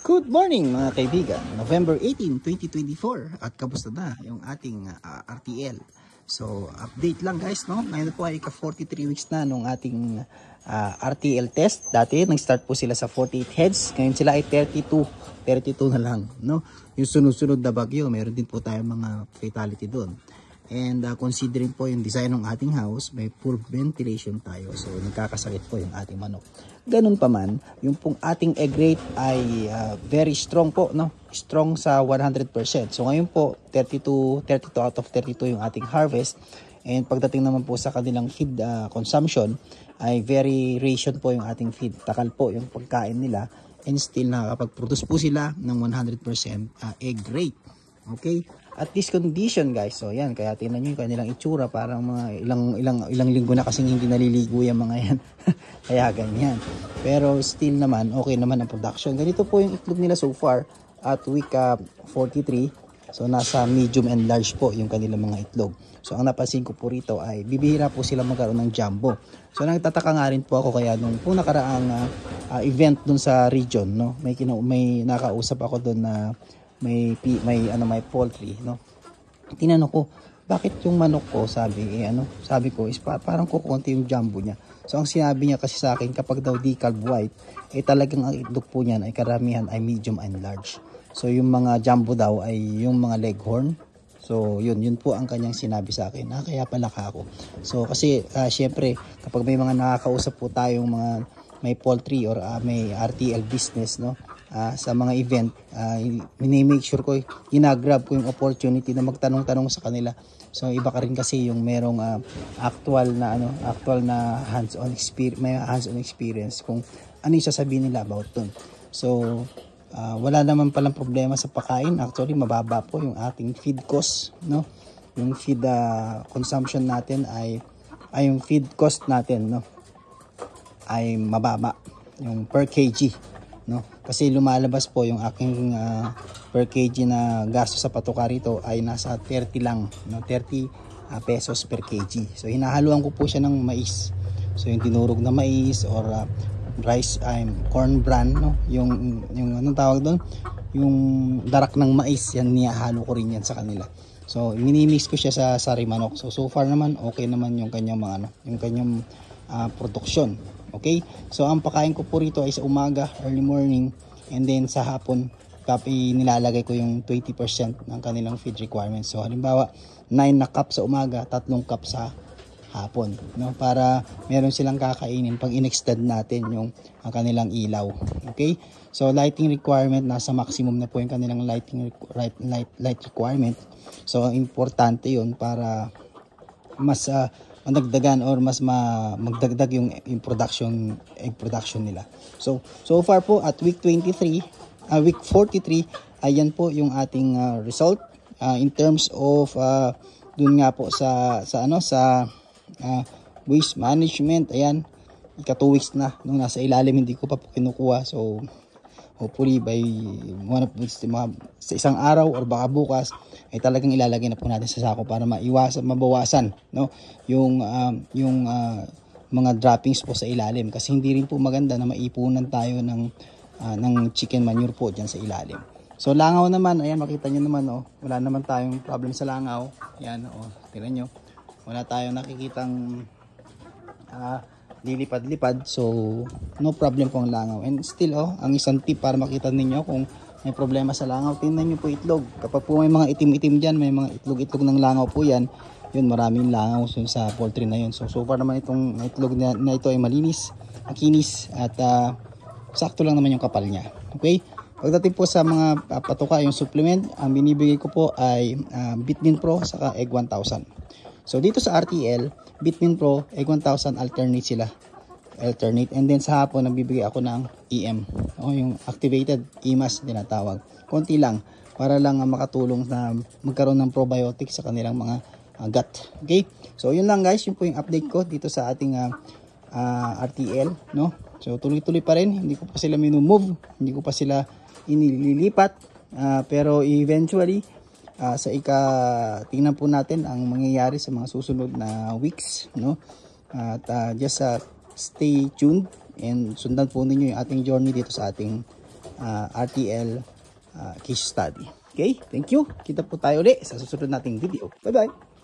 Good morning mga kaibigan, November 18, 2024 at kamusta na yung ating RTL. So update lang guys, no? Ngayon po ay ika-43 weeks na nung ating RTL test. Dati nag-start po sila sa 48 heads, ngayon sila ay 32 na lang, no? Yung sunod-sunod na bagyo, meron din po tayong mga fatality doon. And considering po yung design ng ating house, may poor ventilation tayo. So nagkakasakit po yung ating manok. Ganun pa man, yung pong ating egg rate ay very strong po, no? Strong sa 100%. So ngayon po, 32 out of 32 yung ating harvest. And pagdating naman po sa kanilang feed consumption, ay very ration po yung ating feed. Takal po yung pagkain nila. And still nakakapag-produce po sila ng 100% egg rate. Okay? At this condition guys, so yan, kaya tingnan nyo yung kanilang itsura, parang mga ilang linggo na kasing hindi naliligo yung mga yan. Kaya ganyan. Pero still naman, okay naman ang production. Ganito po yung itlog nila so far at week 43. So nasa medium and large po yung kanilang mga itlog. So ang napansin ko po rito ay bibihira po sila magkaroon ng jumbo. So nagtataka nga rin po ako kaya nung po nakaraang event dun sa region, no, may nakausap ako dun na may poultry, no. Tinanong ko, bakit yung manok ko, sabi ko is parang kukunti yung jumbo niya. So ang sinabi niya kasi sa akin, kapag daw decalb white, talagang ang itlog po niyan ay karamihan ay medium and large. So yung mga jumbo daw ay yung mga leghorn. So yun po ang kanyang sinabi sa akin. Kaya pala ako. So kasi syempre kapag may mga nakakausap po tayong mga may poultry or may RTL business, no, sa mga event, minimake sure ko, ginagrab ko yung opportunity na magtanong-tanong sa kanila. So iba ka rin kasi yung merong actual na hands-on experience kung ano yung sasabihin nila about dun. So wala naman palang problema sa pagkain. Actually mababa po yung ating feed cost, no. Yung feed consumption natin ay yung feed cost natin, no, ay mababa yung per kg, no, kasi lumalabas po yung aking per kg na gasto sa patuka rito ay nasa 30 lang, no, 30 pesos per kg. So hinahaluan ko po siya ng mais, so yung dinurog na mais or rice, corn bran, no, yung anong tawag doon, yung darak ng mais, yan niyahalo ko rin yan sa kanila. So minimix ko siya sa sari manok. So far naman okay naman yung kanyang yung kanyang production. Okay, so ang pakain ko po rito ay sa umaga, early morning, and then sa hapon nilalagay ko yung 20% ng kanilang feed requirements. So halimbawa 9 na cup sa umaga, 3 cup sa hapon, no, para meron silang kakainin pag in-extend natin yung kanilang ilaw. Okay, so lighting requirement, nasa maximum na po yung kanilang light requirement. So importante yun para mas madagdagan or mas magdagdag yung egg production nila. So far po at week 43, week 43, ayan po yung ating result in terms of dun nga po sa waste management. Ayan, ika 2 weeks na nung nasa ilalim, hindi ko pa po kinukuha. So hopefully by sa isang araw or baka bukas ay talagang ilalagay na po natin sa sako para mabawasan, no, yung mga droppings po sa ilalim, kasi hindi rin po maganda na maipunan tayo ng chicken manure po diyan sa ilalim. So langaw naman, ayan, makita niyo naman, oh, wala naman tayong problem sa langaw. Ayan, oh, tingnan niyo, wala tayong nakikitang lilipad-lipad, so no problem po ang langaw. And still, ang isang tip para makita ninyo kung may problema sa langaw, tingnan nyo po itlog. Kapag po may mga itim-itim dyan, may mga itlog-itlog ng langaw po yan, yun, maraming langaw sa poultry na yun. So far naman itong itlog na ito ay malinis, makinis, at sakto lang naman yung kapal niya. Okay, pagdating po sa mga patuka, yung supplement, ang binibigay ko po ay Bitmin Pro saka Egg 1000. So dito sa RTL, Bitmin Pro, Egg 1000 alternate, and then sa hapon nagbibigay ako ng EM, yung activated EMAS tinatawag. Konti lang para lang makatulong na magkaroon ng probiotics sa kanilang mga gut. Okay, so yun lang guys, yun po yung update ko dito sa ating RTL, no. So tuloy-tuloy pa rin, hindi ko pa sila minumove, hindi ko pa sila inililipat, pero eventually tingnan po natin ang mangyayari sa mga susunod na weeks, no. At just stay tuned and sundan po ninyo yung ating journey dito sa ating RTL case study. Okay, thank you. Kita po tayo ulit sa susunod nating video. Bye-bye.